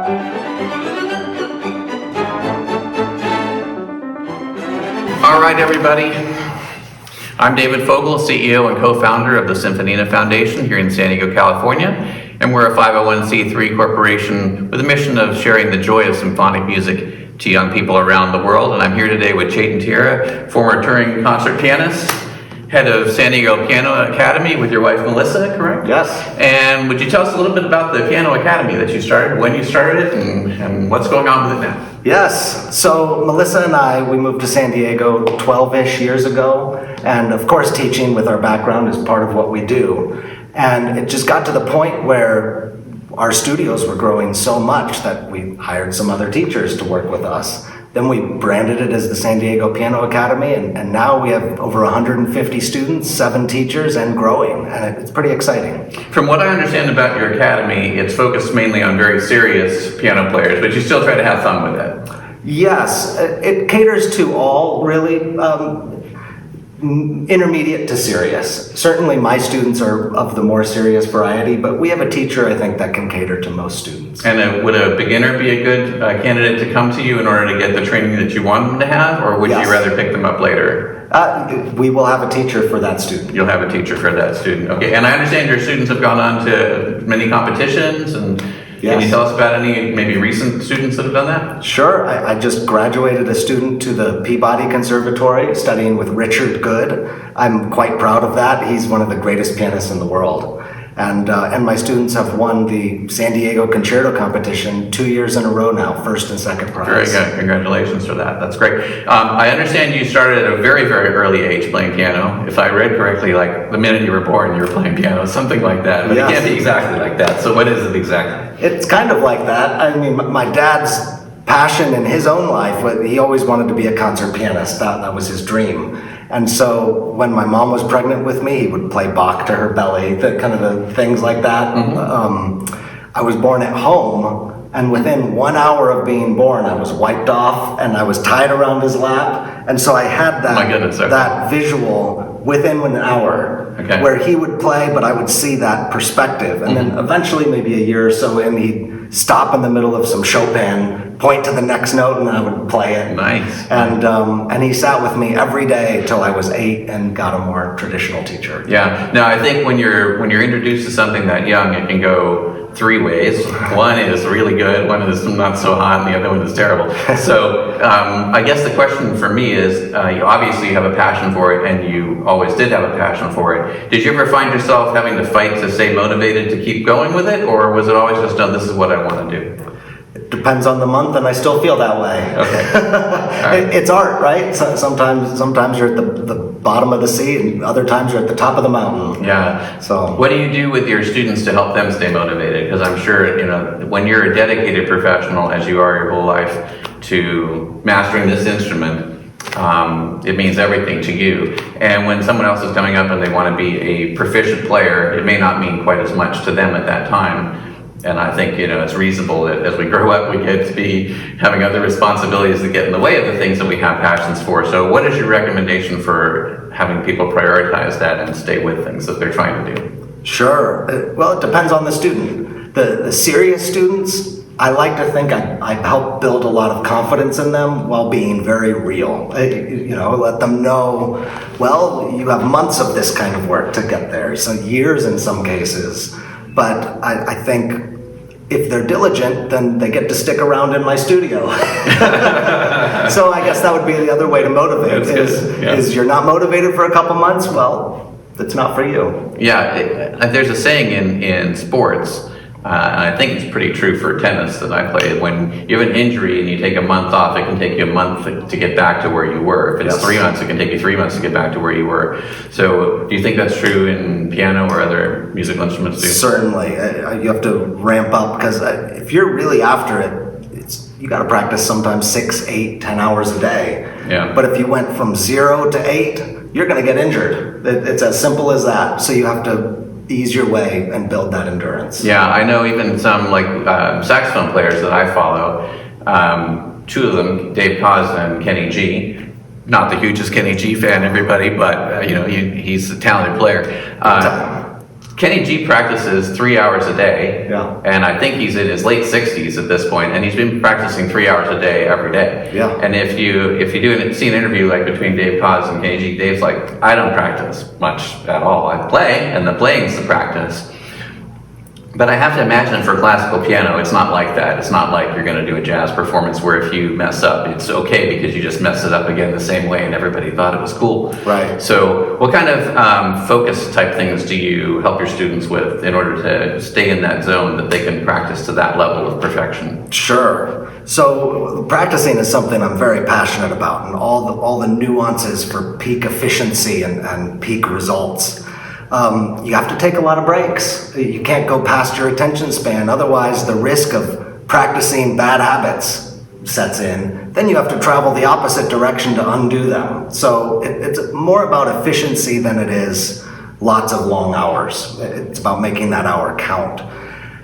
All right, everybody. I'm David Fogel, CEO and co-founder of the Symphonina Foundation here in San Diego, California, and we're a 501c3 corporation with a mission of sharing the joy of symphonic music to young people around the world. And I'm here today with Chetan Tierra, former touring concert pianist, head of San Diego Piano Academy with your wife Melissa, correct? Yes. And would you tell us a little bit about the Piano Academy that you started, when you started it, and what's going on with it now? Yes. So Melissa and I, we moved to San Diego 12-ish years ago, and of course teaching with our background is part of what we do. And it just got to the point where our studios were growing so much that we hired some other teachers to work with us. Then we branded it as the San Diego Piano Academy, and now we have over 150 students, 7 teachers, and growing, and it's pretty exciting. From what I understand about your academy, it's focused mainly on very serious piano players, but you still try to have fun with it. Yes, it caters to all, really. Intermediate to serious. Certainly my students are of the more serious variety, but we have a teacher, I think, that can cater to most students. And would a beginner be a good candidate to come to you in order to get the training that you want them to have, or would you rather pick them up later? We will have a teacher for that student. You'll have a teacher for that student. Okay, and I understand your students have gone on to many competitions, and can you tell us about any maybe recent students that have done that? Sure. I just graduated a student to the Peabody Conservatory studying with Richard Good. I'm quite proud of that. He's one of the greatest pianists in the world. And my students have won the San Diego Concerto Competition 2 years in a row now, first and second prize. Very good. Congratulations for that. That's great. I understand you started at a very, very early age playing piano. If I read correctly, like the minute you were born, you were playing piano, something like that. But It can't be exactly like that. So what is it exactly? It's kind of like that. I mean, my dad's passion in his own life, he always wanted to be a concert pianist. That was his dream. And so when my mom was pregnant with me, he would play Bach to her belly, the things like that. Mm-hmm. I was born at home, and within 1 hour of being born, I was wiped off and I was tied around his lap. And so I had that visual within an hour where he would play, but I would see that perspective. And then eventually, maybe a year or so in, he'd stop in the middle of some Chopin, point to the next note, and I would play it. Nice. And he sat with me every day till I was 8 and got a more traditional teacher. Yeah. Now I think when you're introduced to something that young, it can go 3 ways. One is really good, one is not so hot, and the other one is terrible. So I guess the question for me is, you obviously have a passion for it, and you always did have a passion for it. Did you ever find yourself having to fight to stay motivated to keep going with it, or was it always just, no, this is what I want to do? It depends on the month, and I still feel that way. Okay. Right. It's art, right? So sometimes you're at the bottom of the sea, and other times you're at the top of the mountain. Yeah. So what do you do with your students to help them stay motivated? Because I'm sure, when you're a dedicated professional, as you are your whole life, to mastering this instrument, it means everything to you. And when someone else is coming up and they want to be a proficient player, it may not mean quite as much to them at that time. And I think, it's reasonable that as we grow up, we get to be having other responsibilities that get in the way of the things that we have passions for. So what is your recommendation for having people prioritize that and stay with things that they're trying to do? Sure. Well, it depends on the student. The serious students, I like to think I help build a lot of confidence in them while being very real. Let them know, well, you have months of this kind of work to get there, so years in some cases. But I think if they're diligent, then they get to stick around in my studio. So I guess that would be the other way to motivate. Is you're not motivated for a couple months? Well, it's not for you. Yeah, there's a saying in sports, and I think it's pretty true for tennis that I play. When you have an injury and you take a month off, it can take you a month to get back to where you were. If it's 3 months, it can take you 3 months to get back to where you were. So do you think that's true in piano or other musical instruments too? Certainly. You have to ramp up, because if you're really after it, you got to practice sometimes 6, 8, 10 hours a day. Yeah. But if you went from 0 to 8, you're going to get injured. It's as simple as that. So you have to ease your way and build that endurance. Yeah, I know even some saxophone players that I follow, 2 of them, Dave Koz and Kenny G. Not the hugest Kenny G fan, everybody, but he's a talented player. Kenny G practices 3 hours a day, Yeah. and I think he's in his late 60s at this point, and he's been practicing 3 hours a day every day. Yeah. And if you see an interview like between Dave Paz and Kenny G, Dave's like, I don't practice much at all. I play, and the playing's the practice. But I have to imagine for classical piano, it's not like that. It's not like you're going to do a jazz performance where if you mess up, it's okay because you just messed it up again the same way and everybody thought it was cool. Right. So what kind of focus type things do you help your students with in order to stay in that zone that they can practice to that level of perfection? Sure. So practicing is something I'm very passionate about, and all the nuances for peak efficiency and peak results. You have to take a lot of breaks. You can't go past your attention span. Otherwise, the risk of practicing bad habits sets in. Then you have to travel the opposite direction to undo them. So it's more about efficiency than it is lots of long hours. It's about making that hour count.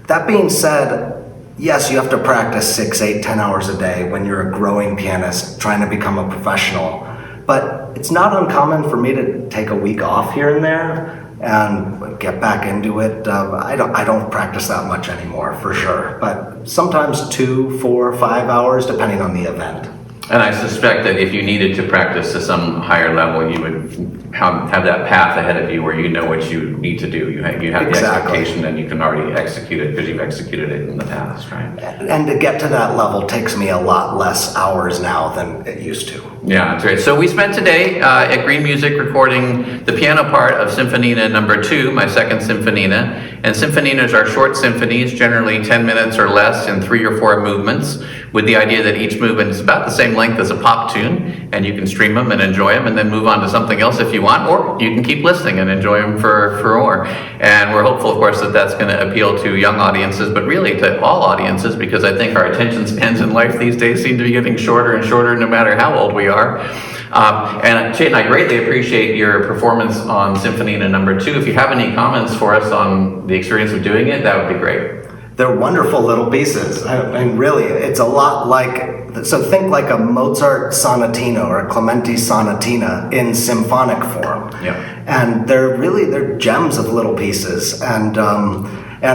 That being said, yes, you have to practice 6, 8, 10 hours a day when you're a growing pianist trying to become a professional. But it's not uncommon for me to take a week off here and there and get back into it. I don't practice that much anymore, for sure. But sometimes 2, 4, 5 hours, depending on the event. And I suspect that if you needed to practice to some higher level, you would have that path ahead of you where you know what you need to do. You have the expectation and you can already execute it because you've executed it in the past, right? And to get to that level takes me a lot less hours now than it used to. Yeah, that's great. So we spent today at Green Music recording the piano part of Symphonina number 2, my second Symphonina. And Symphoninas are short symphonies, generally 10 minutes or less in 3 or 4 movements, with the idea that each movement is about the same length as a pop tune, and you can stream them and enjoy them and then move on to something else if you want, or you can keep listening and enjoy them for more. And we're hopeful, of course, that that's going to appeal to young audiences, but really to all audiences, because I think our attention spans in life these days seem to be getting shorter and shorter no matter how old we are. And Chetan, I greatly appreciate your performance on Symphonina number 2. If you have any comments for us on the experience of doing it, that would be great. They're wonderful little pieces. I mean, really, it's a lot like, so think like a Mozart sonatino or a Clementi sonatina in symphonic form. Yeah. And they're gems of little pieces. And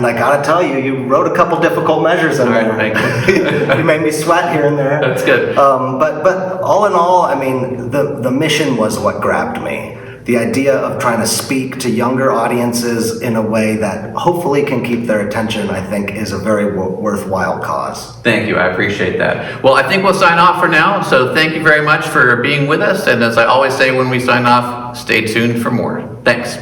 I gotta tell you, you wrote a couple difficult measures in there. Thank you. You made me sweat here and there. That's good. But all in all, I mean, the mission was what grabbed me. The idea of trying to speak to younger audiences in a way that hopefully can keep their attention, I think, is a very worthwhile cause. Thank you. I appreciate that. Well, I think we'll sign off for now. So thank you very much for being with us. And as I always say when we sign off, stay tuned for more. Thanks.